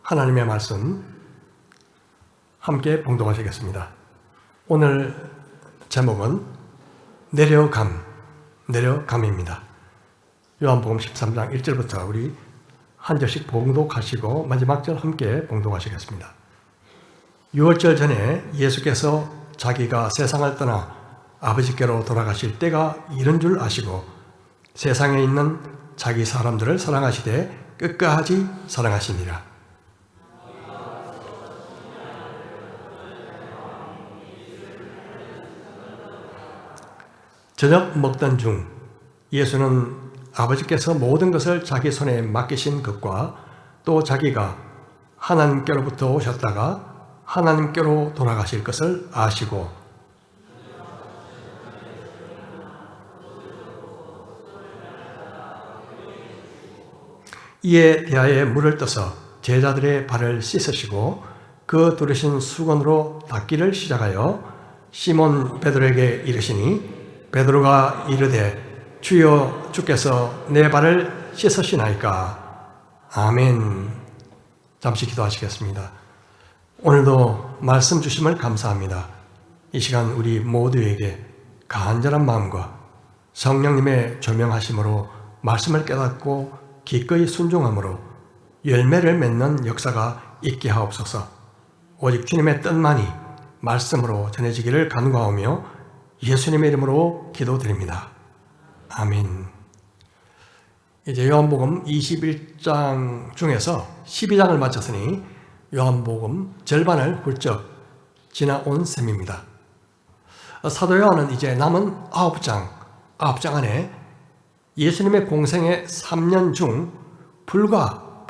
하나님의 말씀 함께 봉독하시겠습니다. 오늘 제목은 내려감입니다. 요한복음 13장 1절부터 우리 한 절씩 봉독하시고 마지막 절 함께 봉독하시겠습니다. 6월절 전에 예수께서 자기가 세상을 떠나 아버지께로 돌아가실 때가 이른 줄 아시고 세상에 있는 자기 사람들을 사랑하시되 끝까지 사랑하시니라. 저녁 먹던 중 예수는 아버지께서 모든 것을 자기 손에 맡기신 것과 또 자기가 하나님께로부터 오셨다가 하나님께로 돌아가실 것을 아시고 이에 대하여 물을 떠서 제자들의 발을 씻으시고 그 두르신 수건으로 닦기를 시작하여 시몬 베드로에게 이르시니 베드로가 이르되 주여 주께서 내 발을 씻으시나이까. 아멘. 잠시 기도하시겠습니다. 오늘도 말씀 주심을 감사합니다. 이 시간 우리 모두에게 간절한 마음과 성령님의 조명하심으로 말씀을 깨닫고 기꺼이 순종함으로 열매를 맺는 역사가 있게 하옵소서. 오직 주님의 뜻만이 말씀으로 전해지기를 간구하오며 예수님의 이름으로 기도드립니다. 아멘. 이제 요한복음 21장 중에서 12장을 마쳤으니 요한복음 절반을 훌쩍 지나온 셈입니다. 사도 요한은 이제 남은 9장 안에 예수님의 공생의 3년 중 불과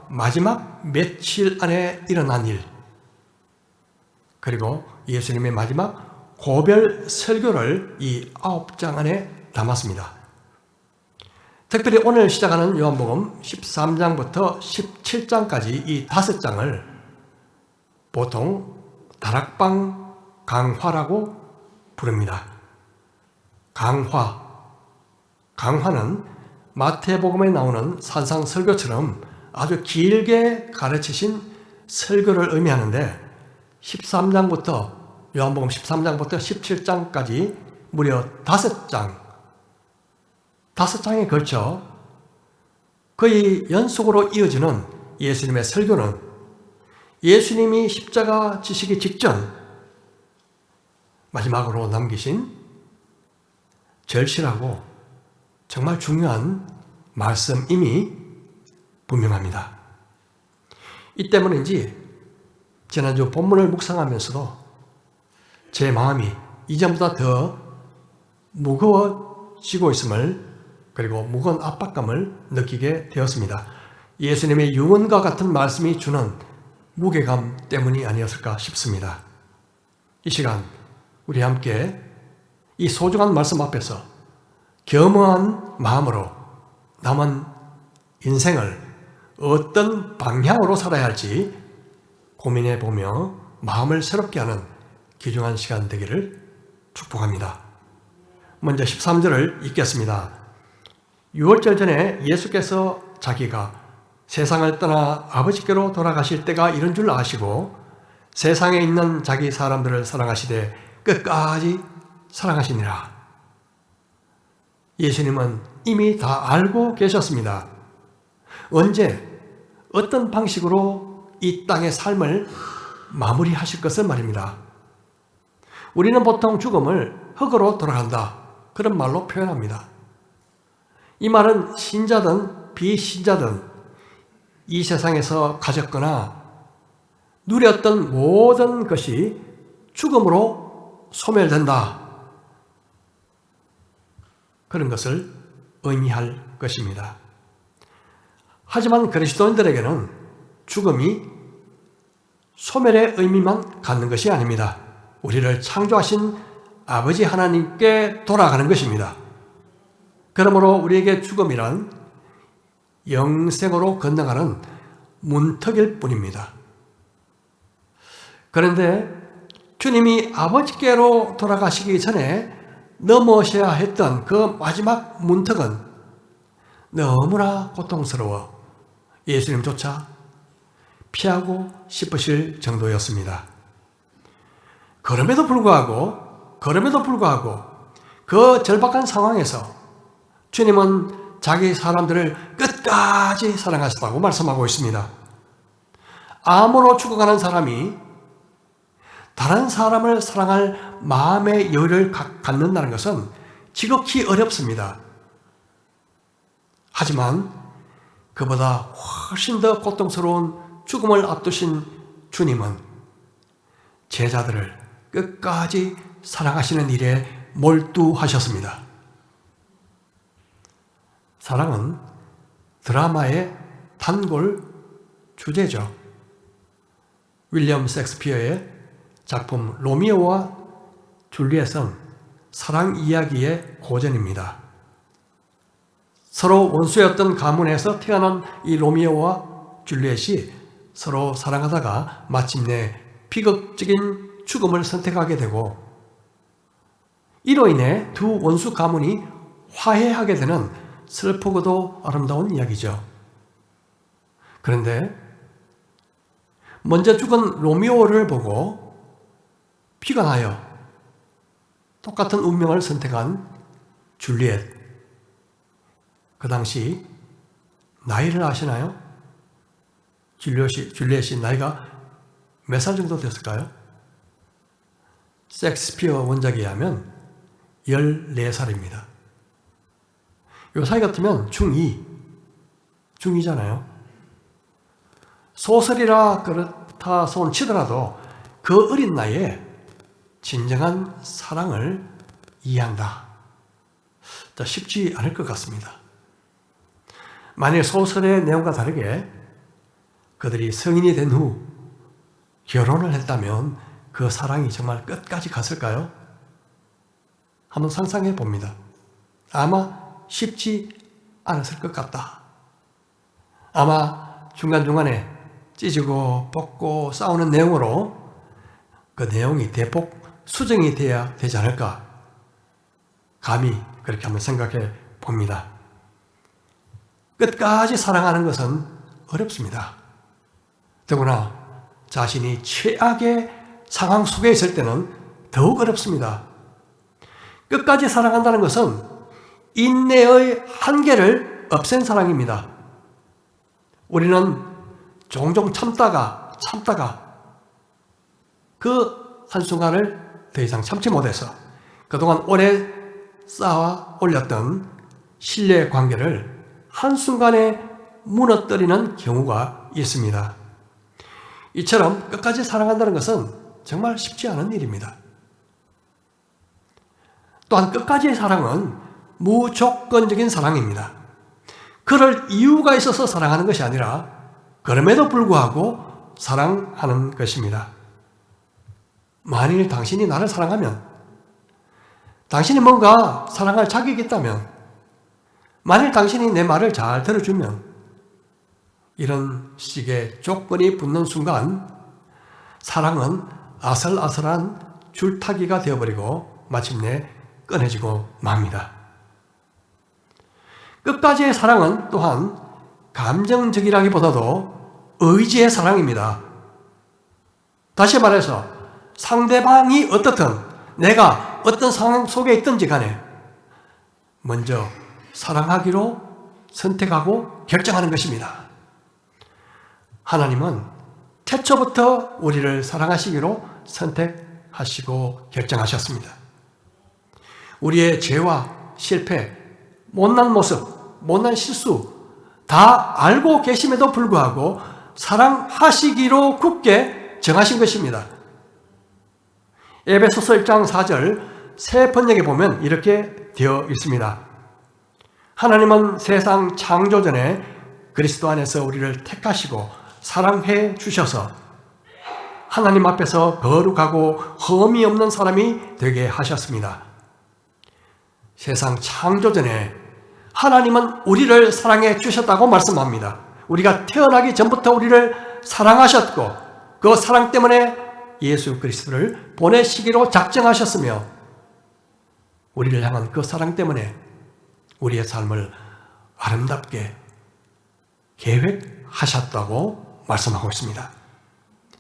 마지막 며칠 안에 일어난 일, 그리고 예수님의 마지막 고별 설교를 이 9장 안에 담았습니다. 특별히 오늘 시작하는 요한복음 13장부터 17장까지 이 5장을 보통 다락방 강화라고 부릅니다. 강화는 마태복음에 나오는 산상설교처럼 아주 길게 가르치신 설교를 의미하는데 요한복음 13장부터 17장까지 무려 5장에 걸쳐 거의 연속으로 이어지는 예수님의 설교는 예수님이 십자가 지시기 직전 마지막으로 남기신 절실하고 정말 중요한 말씀임이 분명합니다. 이 때문인지 지난주 본문을 묵상하면서도 제 마음이 이전보다 더 무거워지고 있음을, 그리고 무거운 압박감을 느끼게 되었습니다. 예수님의 유언과 같은 말씀이 주는 무게감 때문이 아니었을까 싶습니다. 이 시간 우리 함께 이 소중한 말씀 앞에서 겸허한 마음으로 남은 인생을 어떤 방향으로 살아야 할지 고민해 보며 마음을 새롭게 하는 귀중한 시간 되기를 축복합니다. 먼저 13절을 읽겠습니다. 6월절 전에 예수께서 자기가 세상을 떠나 아버지께로 돌아가실 때가 이른 줄 아시고 세상에 있는 자기 사람들을 사랑하시되 끝까지 사랑하시니라. 예수님은 이미 다 알고 계셨습니다. 언제 어떤 방식으로 이 땅의 삶을 마무리하실 것을 말입니다. 우리는 보통 죽음을 흙으로 돌아간다, 그런 말로 표현합니다. 이 말은 신자든 비신자든 이 세상에서 가졌거나 누렸던 모든 것이 죽음으로 소멸된다, 그런 것을 의미할 것입니다. 하지만 그리스도인들에게는 죽음이 소멸의 의미만 갖는 것이 아닙니다. 우리를 창조하신 아버지 하나님께 돌아가는 것입니다. 그러므로 우리에게 죽음이란 영생으로 건너가는 문턱일 뿐입니다. 그런데 주님이 아버지께로 돌아가시기 전에 넘으셔야 했던 그 마지막 문턱은 너무나 고통스러워 예수님조차 피하고 싶으실 정도였습니다. 그럼에도 불구하고 그 절박한 상황에서 주님은 자기 사람들을 끝까지 사랑하셨다고 말씀하고 있습니다. 암으로 죽어가는 사람이 다른 사람을 사랑할 마음의 여유를 갖는다는 것은 지극히 어렵습니다. 하지만 그보다 훨씬 더 고통스러운 죽음을 앞두신 주님은 제자들을 끝까지 사랑하시는 일에 몰두하셨습니다. 사랑은 드라마의 단골 주제죠. 윌리엄 셰익스피어의 작품 로미오와 줄리엣은 사랑 이야기의 고전입니다. 서로 원수였던 가문에서 태어난 이 로미오와 줄리엣이 서로 사랑하다가 마침내 비극적인 죽음을 선택하게 되고, 이로 인해 두 원수 가문이 화해하게 되는 슬프고도 아름다운 이야기죠. 그런데 먼저 죽은 로미오를 보고 피가 나요. 똑같은 운명을 선택한 줄리엣. 그 당시 나이를 아시나요? 줄리엣이 나이가 몇 살 정도 됐을까요? 셰익스피어 원작에 의하면 14살입니다. 요 사이 같으면 중2잖아요. 소설이라 그렇다 손 치더라도 그 어린 나이에 진정한 사랑을 이해한다. 쉽지 않을 것 같습니다. 만일 소설의 내용과 다르게 그들이 성인이 된 후 결혼을 했다면 그 사랑이 정말 끝까지 갔을까요? 한번 상상해 봅니다. 아마 쉽지 않았을 것 같다. 아마 중간중간에 찢고 벗고 싸우는 내용으로 그 내용이 대폭 수정이 돼야 되지 않을까. 감히 그렇게 한번 생각해 봅니다. 끝까지 사랑하는 것은 어렵습니다. 더구나 자신이 최악의 상황 속에 있을 때는 더욱 어렵습니다. 끝까지 사랑한다는 것은 인내의 한계를 없앤 사랑입니다. 우리는 종종 참다가 그 한순간을 더 이상 참지 못해서 그동안 오래 쌓아 올렸던 신뢰 관계를 한순간에 무너뜨리는 경우가 있습니다. 이처럼 끝까지 사랑한다는 것은 정말 쉽지 않은 일입니다. 또한 끝까지의 사랑은 무조건적인 사랑입니다. 그럴 이유가 있어서 사랑하는 것이 아니라 그럼에도 불구하고 사랑하는 것입니다. 만일 당신이 나를 사랑하면, 당신이 뭔가 사랑할 자격이 있다면, 만일 당신이 내 말을 잘 들어주면, 이런 식의 조건이 붙는 순간 사랑은 아슬아슬한 줄타기가 되어버리고 마침내 끊어지고 맙니다. 끝까지의 사랑은 또한 감정적이라기보다도 의지의 사랑입니다. 다시 말해서 상대방이 어떻든 내가 어떤 상황 속에 있든지 간에 먼저 사랑하기로 선택하고 결정하는 것입니다. 하나님은 태초부터 우리를 사랑하시기로 선택하시고 결정하셨습니다. 우리의 죄와 실패, 못난 모습, 못난 실수 다 알고 계심에도 불구하고 사랑하시기로 굳게 정하신 것입니다. 에베소서 1장 4절 새 번역에 보면 이렇게 되어 있습니다. 하나님은 세상 창조 전에 그리스도 안에서 우리를 택하시고 사랑해 주셔서 하나님 앞에서 거룩하고 흠이 없는 사람이 되게 하셨습니다. 세상 창조 전에 하나님은 우리를 사랑해 주셨다고 말씀합니다. 우리가 태어나기 전부터 우리를 사랑하셨고 그 사랑 때문에 예수 그리스도를 보내시기로 작정하셨으며 우리를 향한 그 사랑 때문에 우리의 삶을 아름답게 계획하셨다고 말씀하고 있습니다.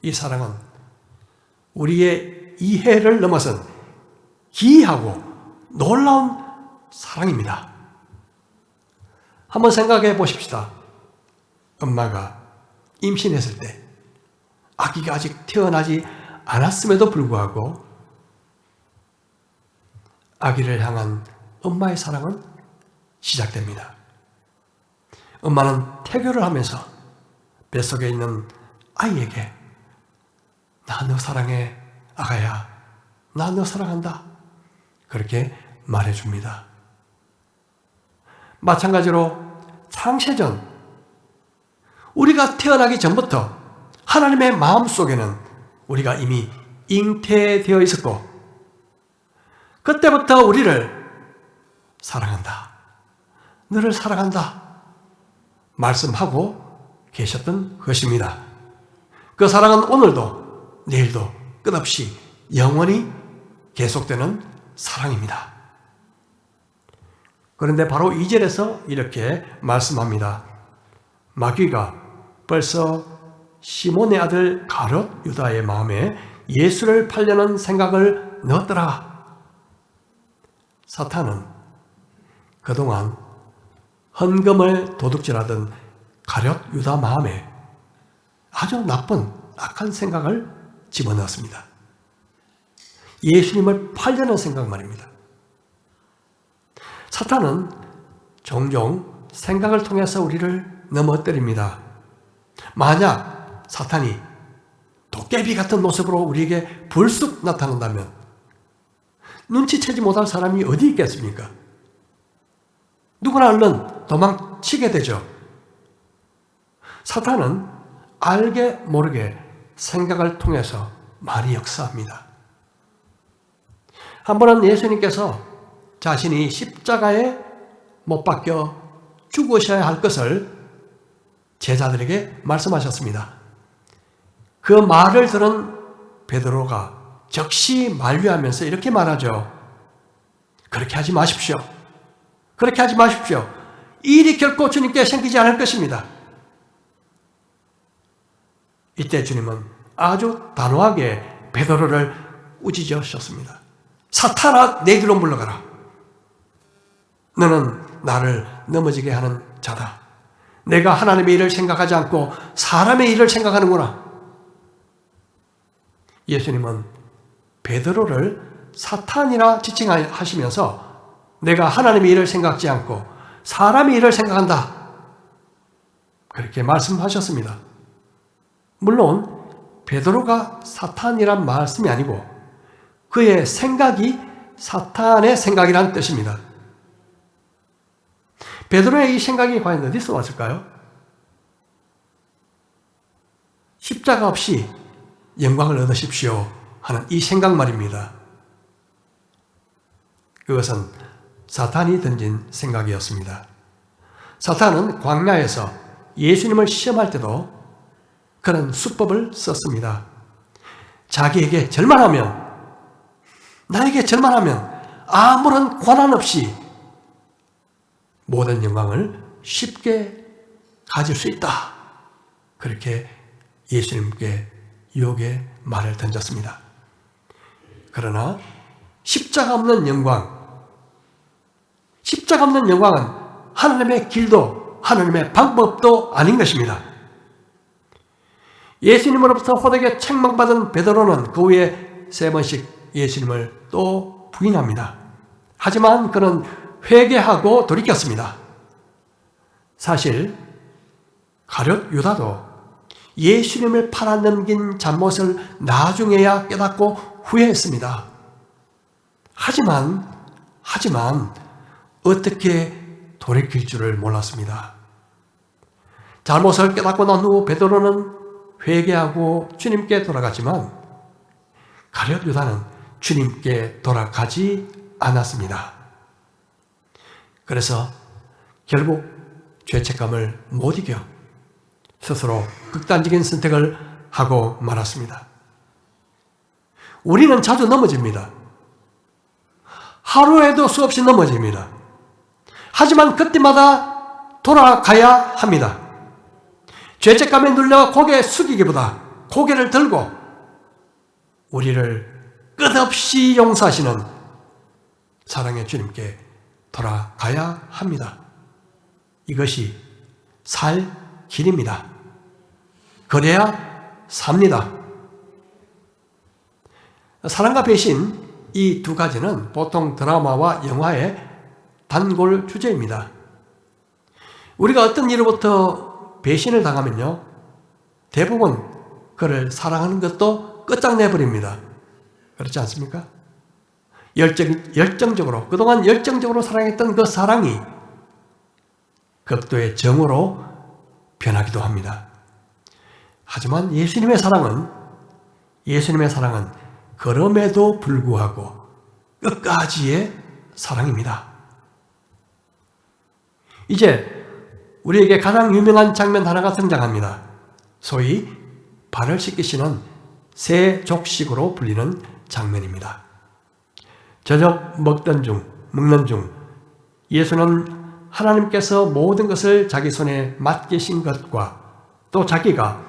이 사랑은 우리의 이해를 넘어선 기이하고 놀라운 사랑입니다. 한번 생각해 보십시다. 엄마가 임신했을 때 아기가 아직 태어나지 않았음에도 불구하고 아기를 향한 엄마의 사랑은 시작됩니다. 엄마는 태교를 하면서 뱃속에 있는 아이에게 나 너 사랑해 아가야, 나 너 사랑한다, 그렇게 말해줍니다. 마찬가지로 창세전, 우리가 태어나기 전부터 하나님의 마음속에는 우리가 이미 잉태되어 있었고 그때부터 우리를 사랑한다, 너를 사랑한다 말씀하고 계셨던 것입니다. 그 사랑은 오늘도 내일도 끝없이 영원히 계속되는 사랑입니다. 그런데 바로 2절에서 이렇게 말씀합니다. 마귀가 벌써 시몬의 아들 가룟 유다의 마음에 예수를 팔려는 생각을 넣었더라. 사탄은 그동안 헌금을 도둑질하던 가룟 유다 마음에 아주 나쁜 악한 생각을 집어넣었습니다. 예수님을 팔려는 생각 말입니다. 사탄은 종종 생각을 통해서 우리를 넘어뜨립니다. 만약 사탄이 도깨비 같은 모습으로 우리에게 불쑥 나타난다면 눈치채지 못할 사람이 어디 있겠습니까? 누구나 얼른 도망치게 되죠. 사탄은 알게 모르게 생각을 통해서 많이 역사합니다. 한 번은 예수님께서 자신이 십자가에 못 박혀 죽으셔야 할 것을 제자들에게 말씀하셨습니다. 그 말을 들은 베드로가 즉시 만류하면서 이렇게 말하죠. 그렇게 하지 마십시오. 그렇게 하지 마십시오. 이 일이 결코 주님께 생기지 않을 것입니다. 이때 주님은 아주 단호하게 베드로를 꾸짖으셨습니다. 사탄아, 내 뒤로 물러가라. 너는 나를 넘어지게 하는 자다. 내가 하나님의 일을 생각하지 않고 사람의 일을 생각하는구나. 예수님은 베드로를 사탄이라 지칭하시면서 내가 하나님의 일을 생각지 않고 사람의 일을 생각한다, 그렇게 말씀하셨습니다. 물론 베드로가 사탄이란 말씀이 아니고 그의 생각이 사탄의 생각이라는 뜻입니다. 베드로의 이 생각이 과연 어디서 왔을까요? 십자가 없이 영광을 얻으십시오 하는 이 생각 말입니다. 그것은 사탄이 던진 생각이었습니다. 사탄은 광야에서 예수님을 시험할 때도 그런 수법을 썼습니다. 자기에게 절망하면, 나에게 절망하면 아무런 권한 없이 모든 영광을 쉽게 가질 수 있다, 그렇게 예수님께 유혹의 말을 던졌습니다. 그러나 십자가 없는 영광, 십자가 없는 영광은 하나님의 길도 하나님의 방법도 아닌 것입니다. 예수님으로부터 호되게 책망받은 베드로는 그 후에 3번씩 예수님을 또 부인합니다. 하지만 그는 회개하고 돌이켰습니다. 사실 가룟 유다도 예수님을 팔아넘긴 잘못을 나중에야 깨닫고 후회했습니다. 하지만 어떻게 돌이킬 줄을 몰랐습니다. 잘못을 깨닫고 난 후 베드로는 회개하고 주님께 돌아갔지만 가룟 유다는 주님께 돌아가지 않았습니다. 그래서 결국 죄책감을 못 이겨 스스로 극단적인 선택을 하고 말았습니다. 우리는 자주 넘어집니다. 하루에도 수없이 넘어집니다. 하지만 그때마다 돌아가야 합니다. 죄책감에 눌려 고개 숙이기보다 고개를 들고 우리를 끝없이 용서하시는 사랑의 주님께 돌아가야 합니다. 이것이 살 길입니다. 그래야 삽니다. 사랑과 배신, 이 두 가지는 보통 드라마와 영화의 단골 주제입니다. 우리가 어떤 이로부터 배신을 당하면요, 대부분 그를 사랑하는 것도 끝장내버립니다. 그렇지 않습니까? 열정적으로, 그동안 열정적으로 사랑했던 그 사랑이 극도의 정으로 변하기도 합니다. 하지만 예수님의 사랑은 그럼에도 불구하고 끝까지의 사랑입니다. 이제 우리에게 가장 유명한 장면 하나가 등장합니다. 소위 발을 씻기시는 세족식으로 불리는 장면입니다. 저녁 먹는 중 예수는 하나님께서 모든 것을 자기 손에 맡기신 것과 또 자기가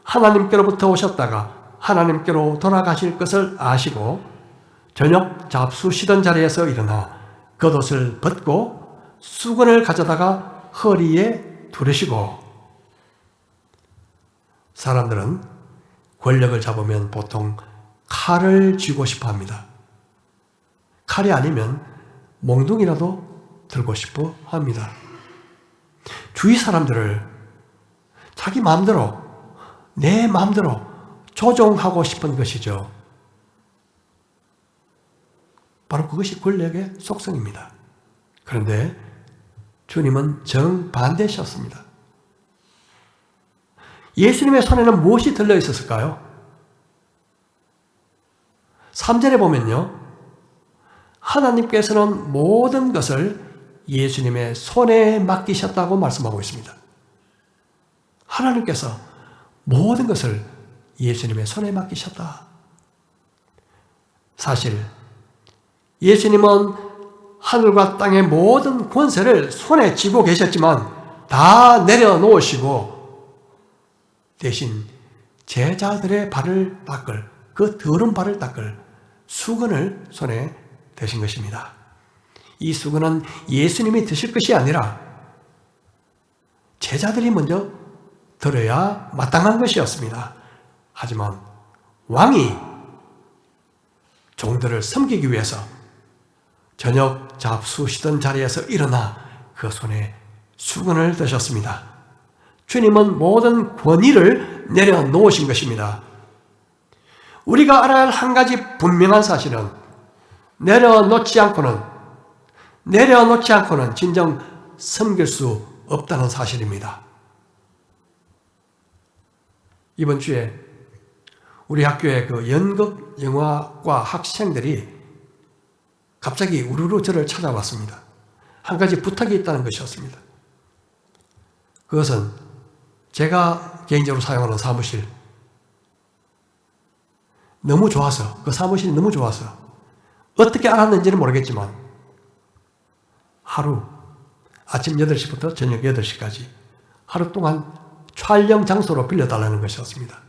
하나님께로부터 오셨다가 하나님께로 돌아가실 것을 아시고 저녁 잡수시던 자리에서 일어나 겉옷을 벗고 수건을 가져다가 허리에 두르시고, 사람들은 권력을 잡으면 보통 칼을 쥐고 싶어 합니다. 칼이 아니면 몽둥이라도 들고 싶어 합니다. 주위 사람들을 자기 마음대로, 내 마음대로 조종하고 싶은 것이죠. 바로 그것이 권력의 속성입니다. 그런데 주님은 정반대셨습니다. 예수님의 손에는 무엇이 들려 있었을까요? 3절에 보면요, 하나님께서는 모든 것을 예수님의 손에 맡기셨다고 말씀하고 있습니다. 하나님께서 모든 것을 예수님의 손에 맡기셨다. 사실 예수님은 하늘과 땅의 모든 권세를 손에 쥐고 계셨지만 다 내려놓으시고 대신 제자들의 발을 닦을, 그 더러운 발을 닦을 수건을 손에 대신 것입니다. 이 수건은 예수님이 드실 것이 아니라 제자들이 먼저 들어야 마땅한 것이었습니다. 하지만 왕이 종들을 섬기기 위해서 저녁 잡수시던 자리에서 일어나 그 손에 수건을 드셨습니다. 주님은 모든 권위를 내려놓으신 것입니다. 우리가 알아야 할 한 가지 분명한 사실은 내려놓지 않고는 진정 섬길 수 없다는 사실입니다. 이번 주에 우리 학교의 그 연극 영화과 학생들이 갑자기 우르르 저를 찾아왔습니다. 한 가지 부탁이 있다는 것이었습니다. 그것은 제가 개인적으로 사용하는 사무실, 너무 좋아서, 그 사무실이 너무 좋아서 어떻게 알았는지는 모르겠지만 하루 아침 8시부터 저녁 8시까지 하루 동안 촬영 장소로 빌려달라는 것이었습니다.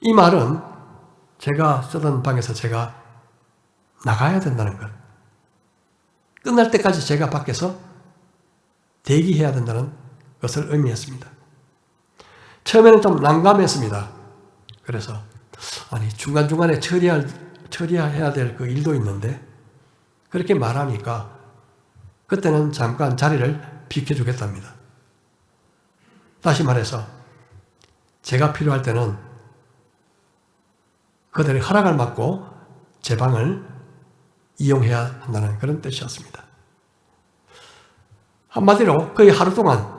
이 말은 제가 쓰던 방에서 제가 나가야 된다는 것, 끝날 때까지 제가 밖에서 대기해야 된다는 것을 의미했습니다. 처음에는 좀 난감했습니다. 그래서 아니 중간중간에 처리해야 될 그 일도 있는데 그렇게 말하니까 그때는 잠깐 자리를 비켜주겠답니다. 다시 말해서 제가 필요할 때는 그들의 허락을 받고 제 방을 이용해야 한다는 그런 뜻이었습니다. 한마디로 거의 하루 동안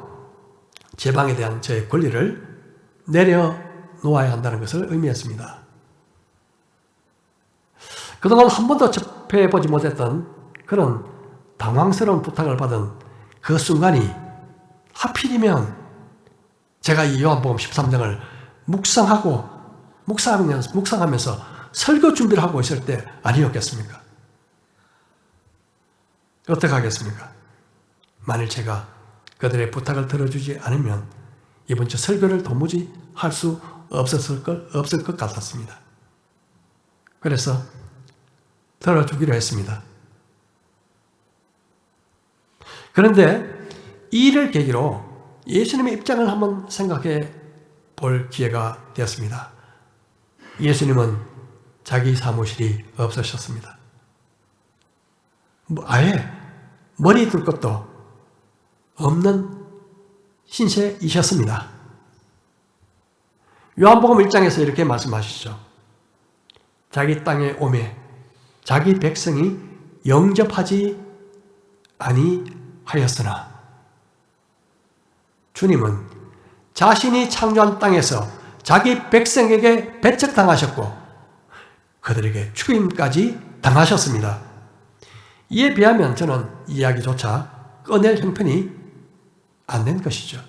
제 방에 대한 제 권리를 내려놓아야 한다는 것을 의미했습니다. 그동안 한 번도 접해보지 못했던 그런 당황스러운 부탁을 받은 그 순간이 하필이면 제가 이 요한복음 13장을 묵상하면서 설교 준비를 하고 있을 때 아니었겠습니까? 어떻게 하겠습니까? 만일 제가 그들의 부탁을 들어주지 않으면 이번 주 설교를 도무지 할 수 없을 것 같았습니다. 그래서 들어주기로 했습니다. 그런데 이 일을 계기로 예수님의 입장을 한번 생각해 볼 기회가 되었습니다. 예수님은 자기 사무실이 없으셨습니다. 아예 머리 둘 것도 없는 신세이셨습니다. 요한복음 1장에서 이렇게 말씀하시죠. 자기 땅에 오매 자기 백성이 영접하지 아니하였으나 주님은 자신이 창조한 땅에서 자기 백성에게 배척당하셨고 그들에게 죽임까지 당하셨습니다. 이에 비하면 저는 이야기조차 꺼낼 형편이 안 된 것이죠.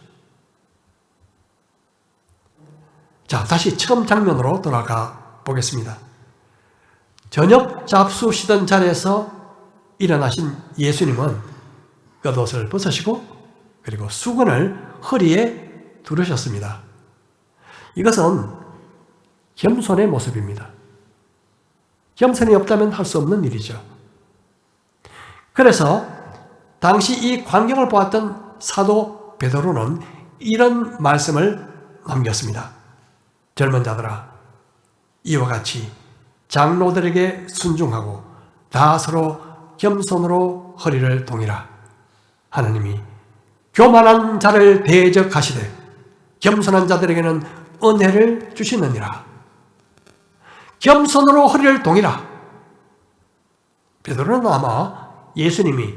자, 다시 처음 장면으로 돌아가 보겠습니다. 저녁 잡수시던 자리에서 일어나신 예수님은 겉옷을 벗으시고 그리고 수건을 허리에 두르셨습니다. 이것은 겸손의 모습입니다. 겸손이 없다면 할 수 없는 일이죠. 그래서 당시 이 광경을 보았던 사도 베드로는 이런 말씀을 남겼습니다. 젊은 자들아, 이와 같이 장로들에게 순종하고 다 서로 겸손으로 허리를 동이라. 하나님이 교만한 자를 대적하시되 겸손한 자들에게는 은혜를 주시느니라. 겸손으로 허리를 동이라. 베드로는 아마 예수님이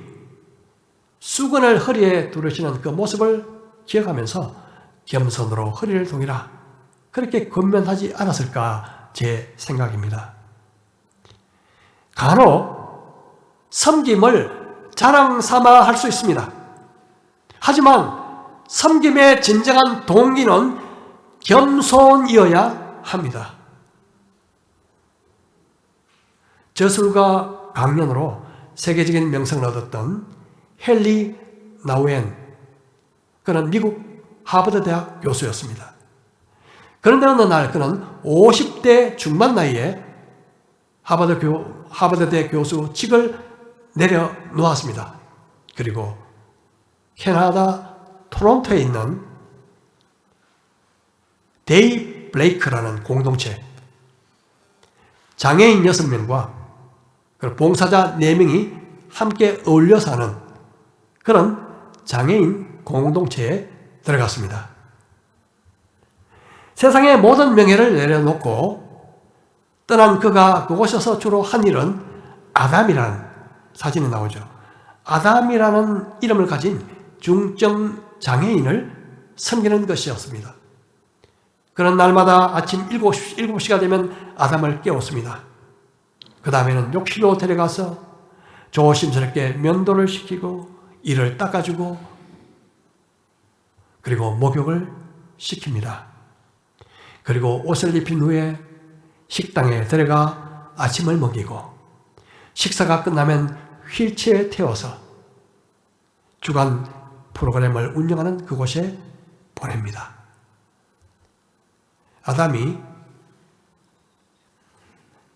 수건을 허리에 두르시는 그 모습을 기억하면서 겸손으로 허리를 동이라 그렇게 권면하지 않았을까 제 생각입니다. 간혹 섬김을 자랑 삼아 할 수 있습니다. 하지만 섬김의 진정한 동기는 겸손이어야 합니다. 저술가 강연으로 세계적인 명성을 얻었던 헨리 나우엔, 그는 미국 하버드 대학 교수였습니다. 그런데 어느 날 그는 50대 중반 나이에 하버드대 교수직을 내려놓았습니다. 그리고 캐나다 토론토에 있는 데이 블레이크라는 공동체, 장애인 6명과 봉사자 4명이 함께 어울려서 하는 그런 장애인 공동체에 들어갔습니다. 세상의 모든 명예를 내려놓고 떠난 그가 그곳에서 주로 한 일은 아담이라는 사진이 나오죠. 아담이라는 이름을 가진 중증 장애인을 섬기는 것이었습니다. 그런 날마다 아침 7시가 되면 아담을 깨웠습니다. 그 다음에는 욕실로 데려가서 조심스럽게 면도를 시키고 이를 닦아주고 그리고 목욕을 시킵니다. 그리고 옷을 입힌 후에 식당에 데려가 아침을 먹이고 식사가 끝나면 휠체어에 태워서 주간 프로그램을 운영하는 그곳에 보냅니다. 아담이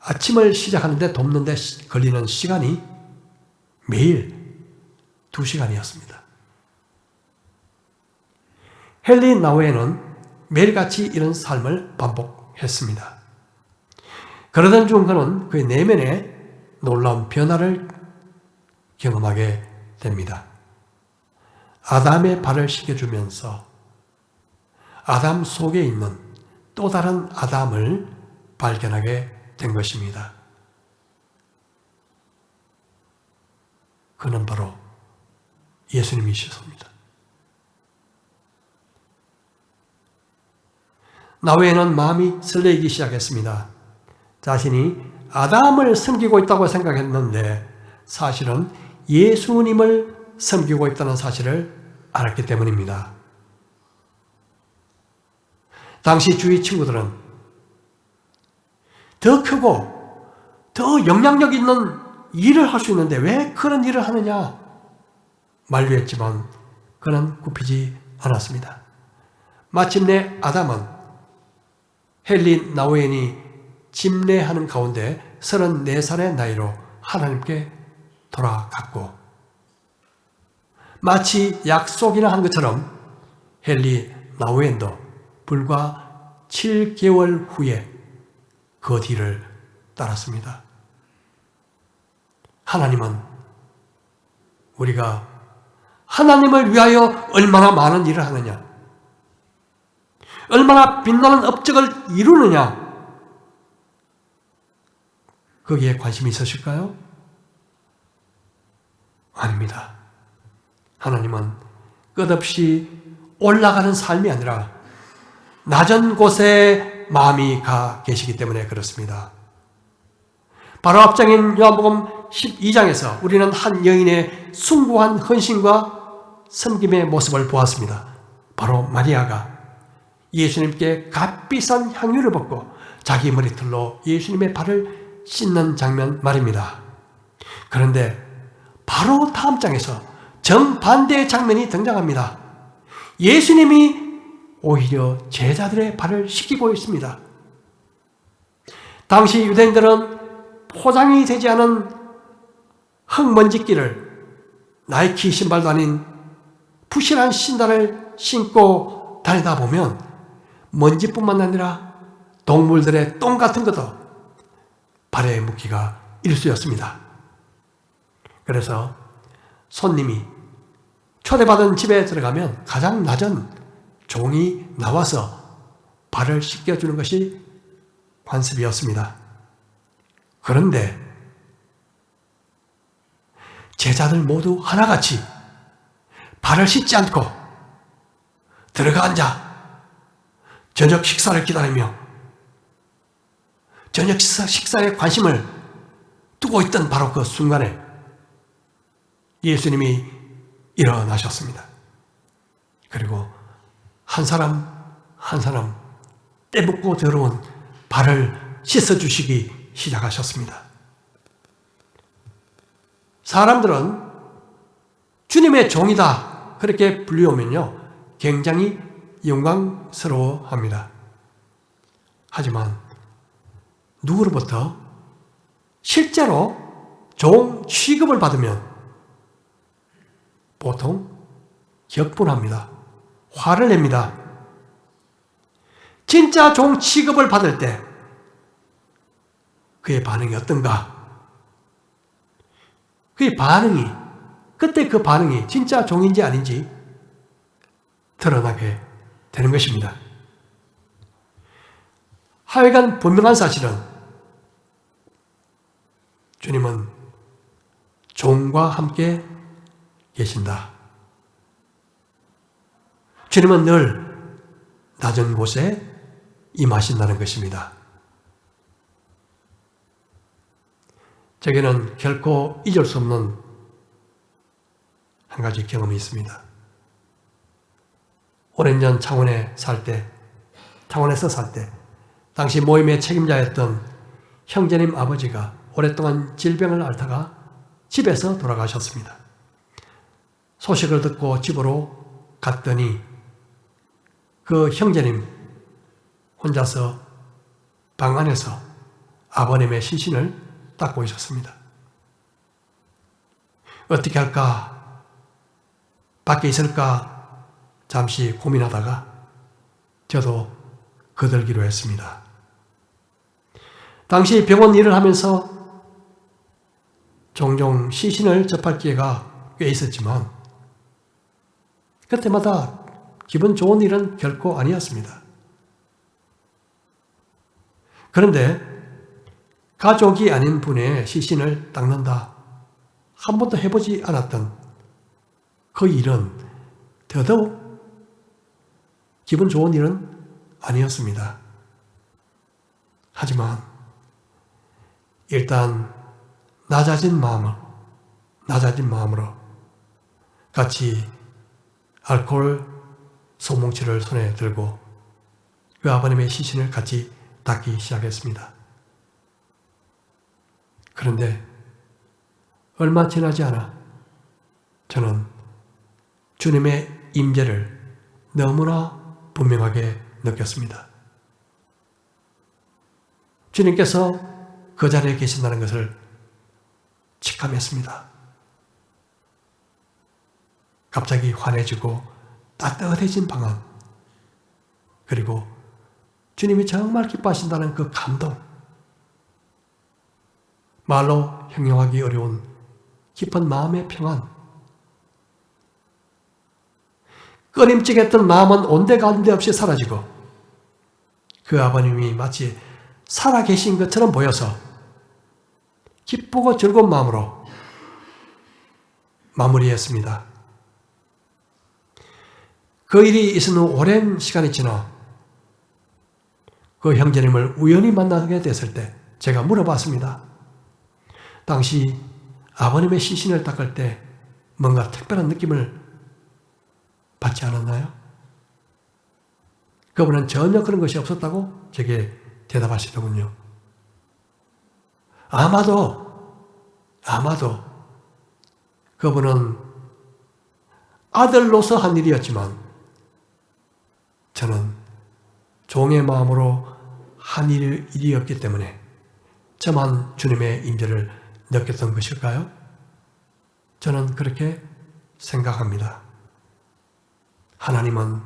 아침을 시작하는데 돕는데 걸리는 시간이 매일 2시간이었습니다. 헨리 나우엔은 매일같이 이런 삶을 반복했습니다. 그러던 중 그는 그의 내면에 놀라운 변화를 경험하게 됩니다. 아담의 발을 씻겨주면서 아담 속에 있는 또 다른 아담을 발견하게 된 것입니다. 그는 바로 예수님이셨습니다. 나우엔은 마음이 설레기 시작했습니다. 자신이 아담을 섬기고 있다고 생각했는데 사실은 예수님을 섬기고 있다는 사실을 알았기 때문입니다. 당시 주위 친구들은 더 크고 더 영향력 있는 일을 할 수 있는데 왜 그런 일을 하느냐 만류했지만 그는 굽히지 않았습니다. 마침내 아담은 헨리 나우엔이 침례하는 가운데 34살의 나이로 하나님께 돌아갔고, 마치 약속이나 한 것처럼 헨리 나우엔도 불과 7개월 후에 그 뒤를 따랐습니다. 하나님은 우리가 하나님을 위하여 얼마나 많은 일을 하느냐, 얼마나 빛나는 업적을 이루느냐, 거기에 관심이 있으실까요? 아닙니다. 하나님은 끝없이 올라가는 삶이 아니라 낮은 곳에 마음이 가 계시기 때문에 그렇습니다. 바로 앞장인 요한복음 12장에서 우리는 한 여인의 숭고한 헌신과 섬김의 모습을 보았습니다. 바로 마리아가 예수님께 값비싼 향유를 붓고 자기 머리털로 예수님의 발을 씻는 장면 말입니다. 그런데 바로 다음 장에서 정반대의 장면이 등장합니다. 예수님이 오히려 제자들의 발을 씻기고 있습니다. 당시 유대인들은 포장이 되지 않은 흙먼지길을 나이키 신발도 아닌 부실한 신발을 신고 다니다 보면 먼지뿐만 아니라 동물들의 똥 같은 것도 발에 묻기가 일쑤였습니다. 그래서 손님이 초대받은 집에 들어가면 가장 낮은 종이 나와서 발을 씻겨주는 것이 관습이었습니다. 그런데 제자들 모두 하나같이 발을 씻지 않고 들어가 앉아 저녁 식사를 기다리며 저녁 식사에 관심을 두고 있던 바로 그 순간에 예수님이 일어나셨습니다. 그리고 한 사람 한 사람 떼붙고 들어온 발을 씻어주시기 시작하셨습니다. 사람들은 주님의 종이다 그렇게 불리우면요 굉장히 영광스러워합니다. 하지만 누구로부터 실제로 종 취급을 받으면 보통 격분합니다. 화를 냅니다. 진짜 종 취급을 받을 때 그의 반응이 어떤가? 그의 반응이, 그때 그 반응이 진짜 종인지 아닌지 드러나게 되는 것입니다. 하여간 분명한 사실은 주님은 종과 함께 계신다. 주님은 늘 낮은 곳에 임하신다는 것입니다. 제게는 결코 잊을 수 없는 한 가지 경험이 있습니다. 오랜 전 창원에서 살 때, 당시 모임의 책임자였던 형제님 아버지가 오랫동안 질병을 앓다가 집에서 돌아가셨습니다. 소식을 듣고 집으로 갔더니 그 형제님 혼자서 방 안에서 아버님의 시신을 닦고 있었습니다. 어떻게 할까? 밖에 있을까? 잠시 고민하다가 저도 거들기로 했습니다. 당시 병원 일을 하면서 종종 시신을 접할 기회가 꽤 있었지만 그때마다 기분 좋은 일은 결코 아니었습니다. 그런데 가족이 아닌 분의 시신을 닦는다 한 번도 해보지 않았던 그 일은 더더욱 기분 좋은 일은 아니었습니다. 하지만 일단 낮아진 마음으로 같이 알코올 소뭉치를 손에 들고 그 아버님의 시신을 같이 닦기 시작했습니다. 그런데 얼마 지나지 않아 저는 주님의 임재를 너무나 분명하게 느꼈습니다. 주님께서 그 자리에 계신다는 것을 직감했습니다. 갑자기 환해지고 따뜻해진 방안, 그리고 주님이 정말 기뻐하신다는 그 감동, 말로 형용하기 어려운 깊은 마음의 평안, 끊임직했던 마음은 온데간데 없이 사라지고 그 아버님이 마치 살아계신 것처럼 보여서 기쁘고 즐거운 마음으로 마무리했습니다. 그 일이 있은 후 오랜 시간이 지나 그 형제님을 우연히 만나게 됐을 때 제가 물어봤습니다. 당시 아버님의 시신을 닦을 때 뭔가 특별한 느낌을 받지 않았나요? 그분은 전혀 그런 것이 없었다고 제게 대답하시더군요. 아마도 그분은 아들로서 한 일이었지만 저는 종의 마음으로 한 일이었기 때문에 저만 주님의 임재를 느꼈던 것일까요? 저는 그렇게 생각합니다. 하나님은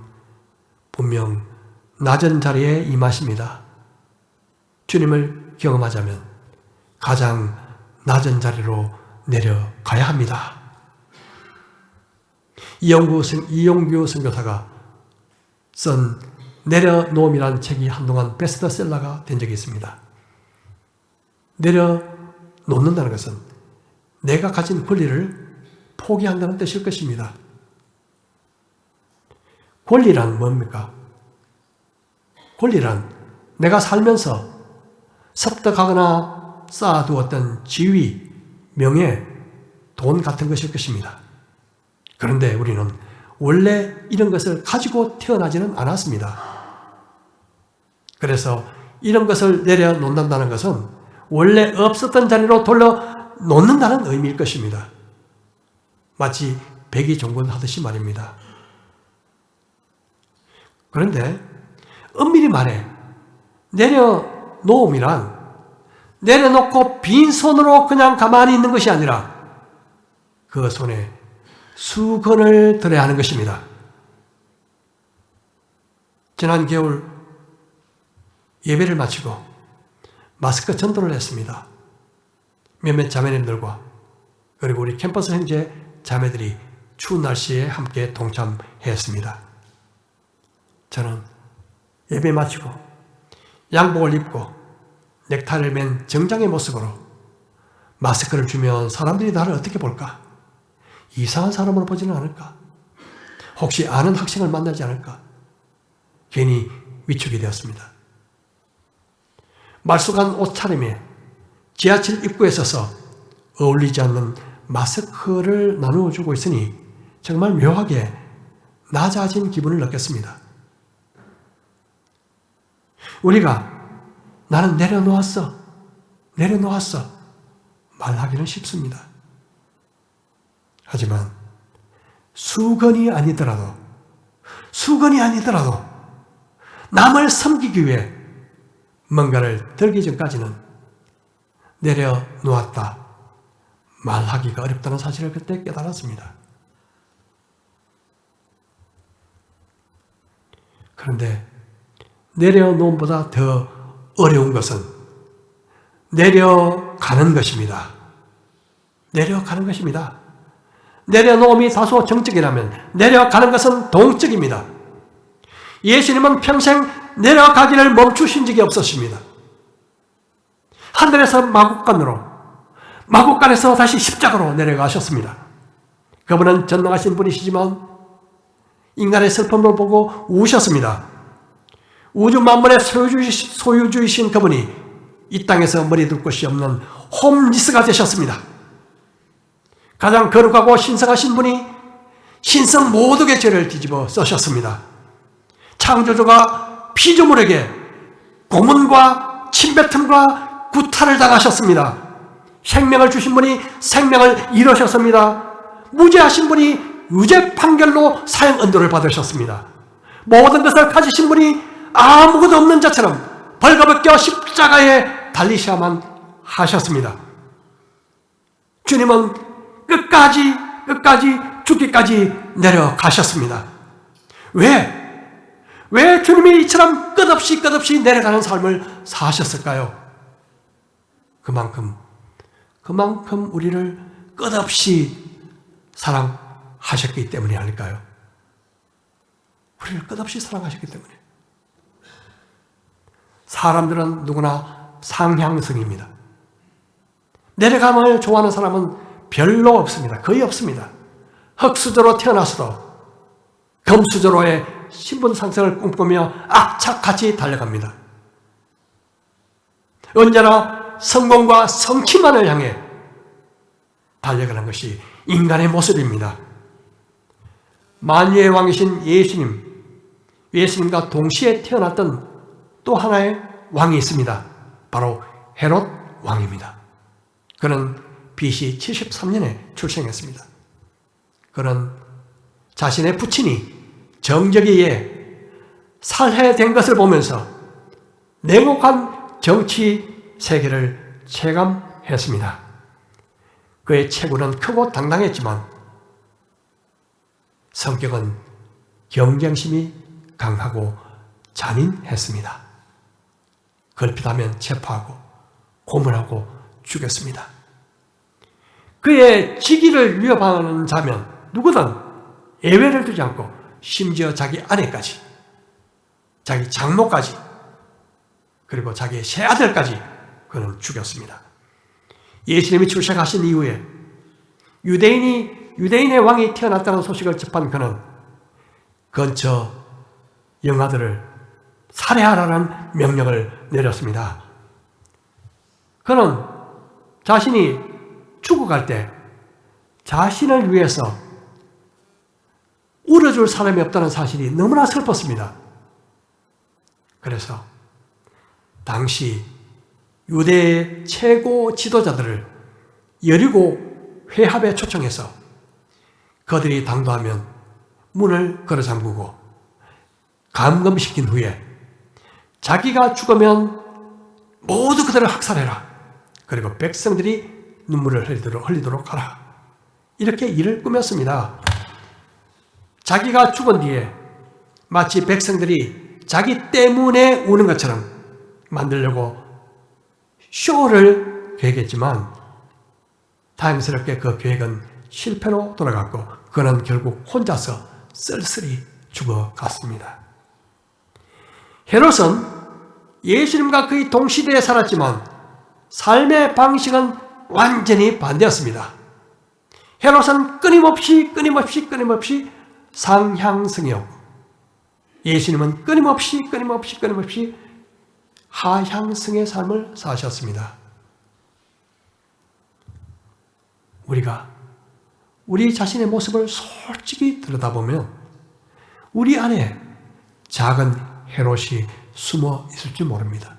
분명 낮은 자리에 임하십니다. 주님을 경험하자면 가장 낮은 자리로 내려가야 합니다. 이용규 선교사가 쓴 내려놓음이라는 책이 한동안 베스트셀러가 된 적이 있습니다. 내려놓는다는 것은 내가 가진 권리를 포기한다는 뜻일 것입니다. 권리란 뭡니까? 권리란 내가 살면서 습득하거나 쌓아두었던 지위, 명예, 돈 같은 것일 것입니다. 그런데 우리는 원래 이런 것을 가지고 태어나지는 않았습니다. 그래서 이런 것을 내려놓는다는 것은 원래 없었던 자리로 돌려놓는다는 의미일 것입니다. 마치 백의종군하듯이 말입니다. 그런데 엄밀히 말해 내려놓음이란 내려놓고 빈손으로 그냥 가만히 있는 것이 아니라 그 손에 수건을 들어야 하는 것입니다. 지난 겨울 예배를 마치고 마스크 전도를 했습니다. 몇몇 자매님들과 그리고 우리 캠퍼스 형제 자매들이 추운 날씨에 함께 동참했습니다. 저는 예배 마치고 양복을 입고 넥타이를 맨 정장의 모습으로 마스크를 주면 사람들이 나를 어떻게 볼까? 이상한 사람으로 보지는 않을까? 혹시 아는 학생을 만나지 않을까? 괜히 위축이 되었습니다. 말쑥한 옷차림에 지하철 입구에 서서 어울리지 않는 마스크를 나누어 주고 있으니 정말 묘하게 낮아진 기분을 느꼈습니다. 우리가 나는 내려놓았어 말하기는 쉽습니다. 하지만 수건이 아니더라도 남을 섬기기 위해 뭔가를 들기 전까지는 내려놓았다 말하기가 어렵다는 사실을 그때 깨달았습니다. 그런데 내려놓음보다 더 어려운 것은 내려가는 것입니다. 내려놓음이 다소 정적이라면 내려가는 것은 동적입니다. 예수님은 평생 내려가기를 멈추신 적이 없었습니다. 하늘에서 마국간에서 다시 십자가로 내려가셨습니다. 그분은 전능하신 분이시지만 인간의 슬픔을 보고 우셨습니다. 우주 만물의 소유주이신 그분이 이 땅에서 머리 둘 곳이 없는 홈리스가 되셨습니다. 가장 거룩하고 신성하신 분이 신성 모독의 죄를 뒤집어 쓰셨습니다. 창조주가 피조물에게 고문과 침뱉음과 구타를 당하셨습니다. 생명을 주신 분이 생명을 잃으셨습니다. 무죄하신 분이 유죄 판결로 사형 언도를 받으셨습니다. 모든 것을 가지신 분이 아무것도 없는 자처럼 벌거벗겨 십자가에 달리셔야만 하셨습니다. 주님은 끝까지 죽기까지 내려가셨습니다. 왜 주님이 이처럼 끝없이 내려가는 삶을 사셨을까요? 그만큼 우리를 끝없이 사랑하셨기 때문이 아닐까요? 우리를 끝없이 사랑하셨기 때문에. 사람들은 누구나 상향성입니다. 내려감을 좋아하는 사람은 별로 없습니다. 거의 없습니다. 흙수저로 태어나서도 금수저로의 신분 상승을 꿈꾸며 악착같이 달려갑니다. 언제나 성공과 성취만을 향해 달려가는 것이 인간의 모습입니다. 만유의 왕이신 예수님과 동시에 태어났던 또 하나의 왕이 있습니다. 바로 헤롯 왕입니다. 그는 BC 73년에 출생했습니다. 그는 자신의 부친이 정적이에 살해된 것을 보면서 냉혹한 정치 세계를 체감했습니다. 그의 체구는 크고 당당했지만 성격은 경쟁심이 강하고 잔인했습니다. 걸핏하면 체포하고 고문하고 죽였습니다. 그의 직위를 위협하는 자면 누구든 예외를 두지 않고 심지어 자기 아내까지, 자기 장모까지, 그리고 자기의 세 아들까지 그는 죽였습니다. 예수님이 출생하신 이후에 유대인의 왕이 태어났다는 소식을 접한 그는 근처 영아들을 살해하라는 명령을 내렸습니다. 그는 자신이 죽어갈 때 자신을 위해서 울어줄 사람이 없다는 사실이 너무나 슬펐습니다. 그래서 당시 유대의 최고 지도자들을 여리고 회합에 초청해서 그들이 당도하면 문을 걸어 잠그고 감금시킨 후에 자기가 죽으면 모두 그들을 학살해라. 그리고 백성들이 눈물을 흘리도록 하라. 이렇게 일을 꾸몄습니다. 자기가 죽은 뒤에 마치 백성들이 자기 때문에 우는 것처럼 만들려고 쇼를 계획했지만 다행스럽게 그 계획은 실패로 돌아갔고 그는 결국 혼자서 쓸쓸히 죽어갔습니다. 헤롯은 예수님과 거의 동시대에 살았지만 삶의 방식은 완전히 반대였습니다. 헤롯은 끊임없이 상향성이었고 예수님은 끊임없이 하향성의 삶을 사셨습니다. 우리가 우리 자신의 모습을 솔직히 들여다보면 우리 안에 작은 헤롯이 숨어 있을지 모릅니다.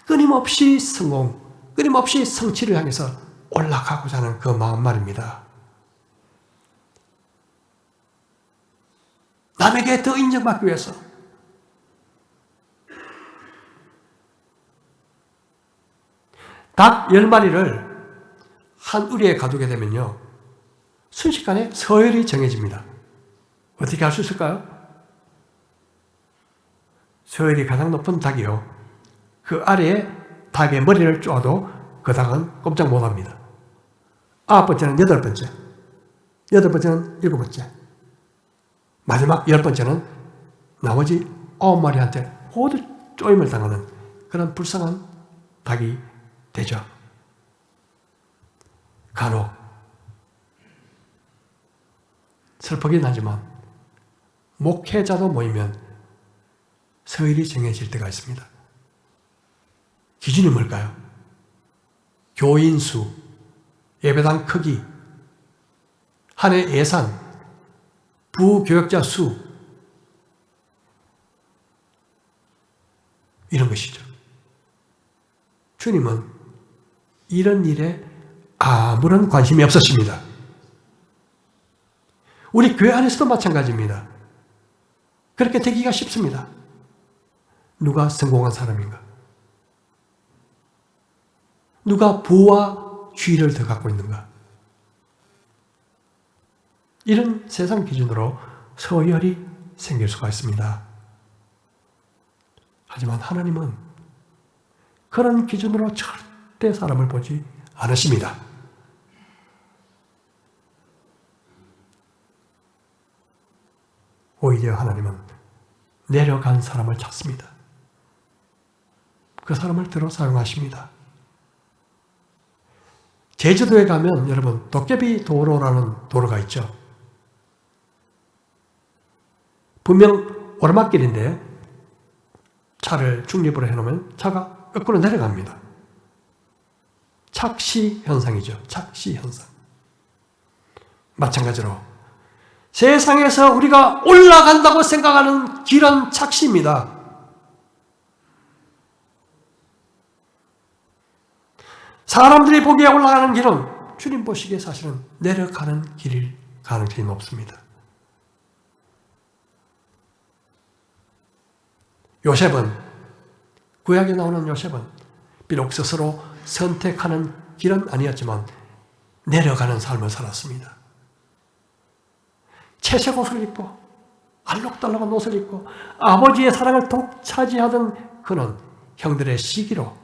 끊임없이 성공, 끊임없이 성취를 향해서 올라가고자 하는 그 마음 말입니다. 남에게 더 인정받기 위해서 닭 10마리를 한 우리에 가두게 되면요 순식간에 서열이 정해집니다. 어떻게 할 수 있을까요? 서열이 가장 높은 닭이요 그 아래에 닭의 머리를 쪼아도 그 닭은 꼼짝 못합니다. 9번째는 8번째, 8번째는 7번째, 마지막 10번째는 나머지 9마리한테 모두 쪼임을 당하는 그런 불쌍한 닭이 되죠. 간혹 슬프긴 하지만 목회자도 모이면 서열이 정해질 때가 있습니다. 기준이 뭘까요? 교인 수, 예배당 크기, 한 해 예산, 부교역자 수 이런 것이죠. 주님은 이런 일에 아무런 관심이 없으십니다. 우리 교회 안에서도 마찬가지입니다. 그렇게 되기가 쉽습니다. 누가 성공한 사람인가? 누가 부와 지위를 더 갖고 있는가? 이런 세상 기준으로 서열이 생길 수가 있습니다. 하지만 하나님은 그런 기준으로 절대 사람을 보지 않으십니다. 오히려 하나님은 내려간 사람을 찾습니다. 그 사람을 들어 사용하십니다. 제주도에 가면 여러분 도깨비 도로라는 도로가 있죠. 분명 오르막길인데 차를 중립으로 해놓으면 차가 거꾸로 내려갑니다. 착시 현상이죠. 착시 현상. 마찬가지로 세상에서 우리가 올라간다고 생각하는 길은 착시입니다. 사람들이 보기에 올라가는 길은 주님 보시기에 사실은 내려가는 길일 가능성이 높습니다. 요셉은, 구약에 나오는 요셉은 비록 스스로 선택하는 길은 아니었지만 내려가는 삶을 살았습니다. 채색 옷을 입고 알록달록한 옷을 입고 아버지의 사랑을 독차지하던 그는 형들의 시기로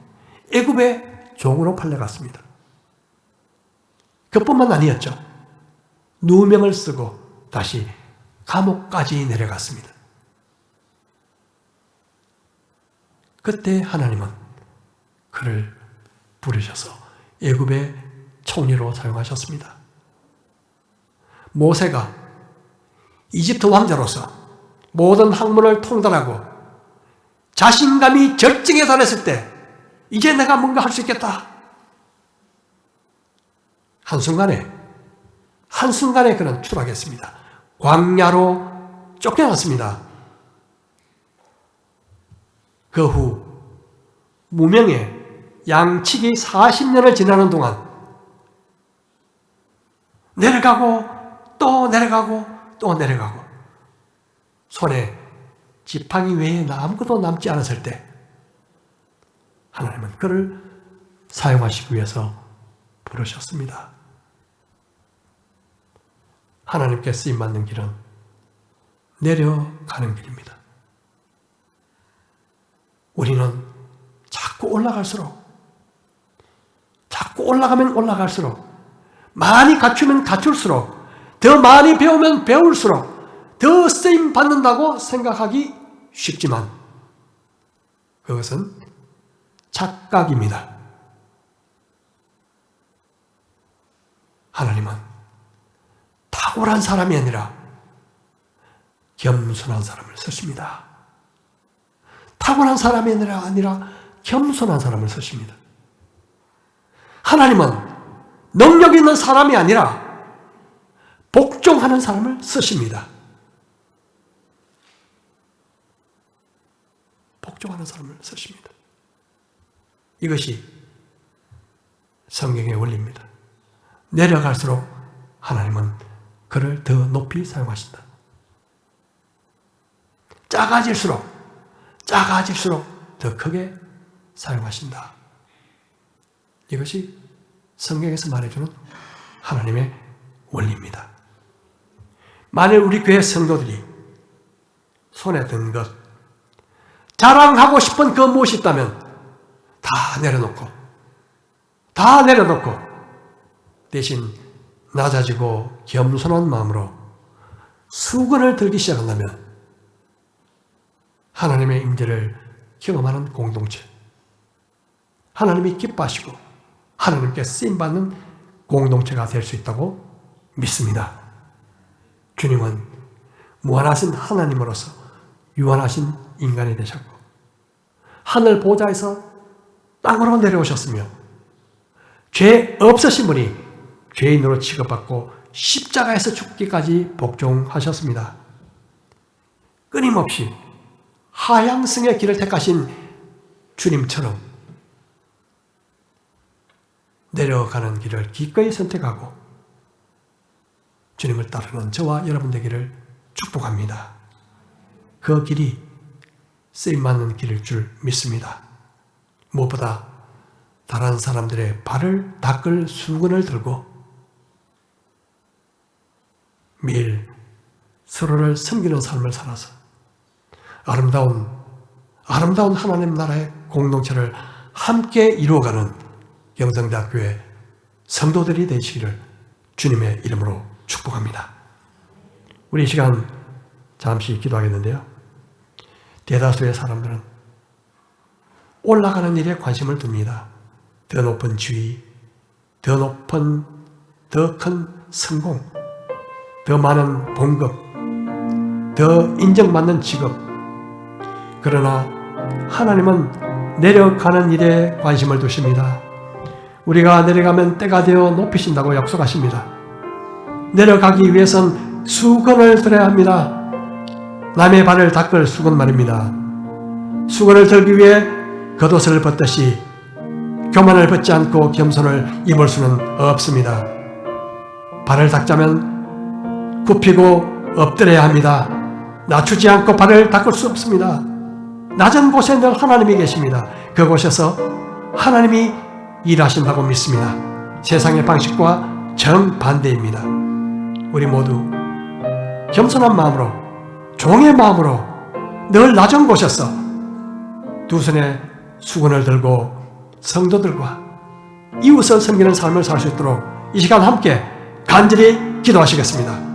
애굽의 종으로 팔려갔습니다. 그뿐만 아니었죠. 누명을 쓰고 다시 감옥까지 내려갔습니다. 그때 하나님은 그를 부르셔서 애굽의 총리로 사용하셨습니다. 모세가 이집트 왕자로서 모든 학문을 통달하고 자신감이 절정에 달했을 때 이제 내가 뭔가 할 수 있겠다. 한순간에 그는 추락했습니다. 광야로 쫓겨났습니다. 그 후 무명의 양치기 40년을 지나는 동안 내려가고 또 내려가고 또 내려가고 손에 지팡이 외에 아무것도 남지 않았을 때 하나님은 그를 사용하시기 위해서 부르셨습니다. 하나님께 쓰임받는 길은 내려가는 길입니다. 우리는 자꾸 올라가면 올라갈수록 많이 갖추면 갖출수록 더 많이 배우면 배울수록 더 쓰임 받는다고 생각하기 쉽지만 그것은 착각입니다. 하나님은 탁월한 사람이 아니라 겸손한 사람을 쓰십니다. 탁월한 사람이 아니라 겸손한 사람을 쓰십니다. 하나님은 능력 있는 사람이 아니라 복종하는 사람을 쓰십니다. 복종하는 사람을 쓰십니다. 이것이 성경의 원리입니다. 내려갈수록 하나님은 그를 더 높이 사용하신다. 작아질수록 더 크게 사용하신다. 이것이 성경에서 말해주는 하나님의 원리입니다. 만일 우리 교회 성도들이 손에 든 것, 자랑하고 싶은 그 무엇이 있다면 다 내려놓고 대신 낮아지고 겸손한 마음으로 수건을 들기 시작한다면 하나님의 임재를 경험하는 공동체, 하나님이 기뻐하시고 하나님께 쓰임받는 공동체가 될 수 있다고 믿습니다. 주님은 무한하신 하나님으로서 유한하신 인간이 되셨고 하늘 보좌에서 땅으로 내려오셨으며 죄 없으신 분이 죄인으로 취급받고 십자가에서 죽기까지 복종하셨습니다. 끊임없이 하향성의 길을 택하신 주님처럼 내려가는 길을 기꺼이 선택하고 주님을 따르는 저와 여러분 되기를 축복합니다. 그 길이 쓰임받는 길일 줄 믿습니다. 무엇보다 다른 사람들의 발을 닦을 수건을 들고 매일 서로를 섬기는 삶을 살아서 아름다운 하나님 나라의 공동체를 함께 이루어가는 영성대학교의 성도들이 되시기를 주님의 이름으로 축복합니다. 우리 이 시간 잠시 기도하겠는데요. 대다수의 사람들은 올라가는 일에 관심을 둡니다. 더 높은 지위, 더 큰 성공, 더 많은 봉급, 더 인정받는 직업. 그러나 하나님은 내려가는 일에 관심을 두십니다. 우리가 내려가면 때가 되어 높이신다고 약속하십니다. 내려가기 위해선 수건을 들어야 합니다. 남의 발을 닦을 수건 말입니다. 수건을 들기 위해 겉옷을 벗듯이 교만을 벗지 않고 겸손을 입을 수는 없습니다. 발을 닦자면 굽히고 엎드려야 합니다. 낮추지 않고 발을 닦을 수 없습니다. 낮은 곳에 늘 하나님이 계십니다. 그곳에서 하나님이 일하신다고 믿습니다. 세상의 방식과 정반대입니다. 우리 모두 겸손한 마음으로, 종의 마음으로 늘 낮은 곳에서 두 손에 수건을 들고 성도들과 이웃을 섬기는 삶을 살 수 있도록 이 시간 함께 간절히 기도하시겠습니다.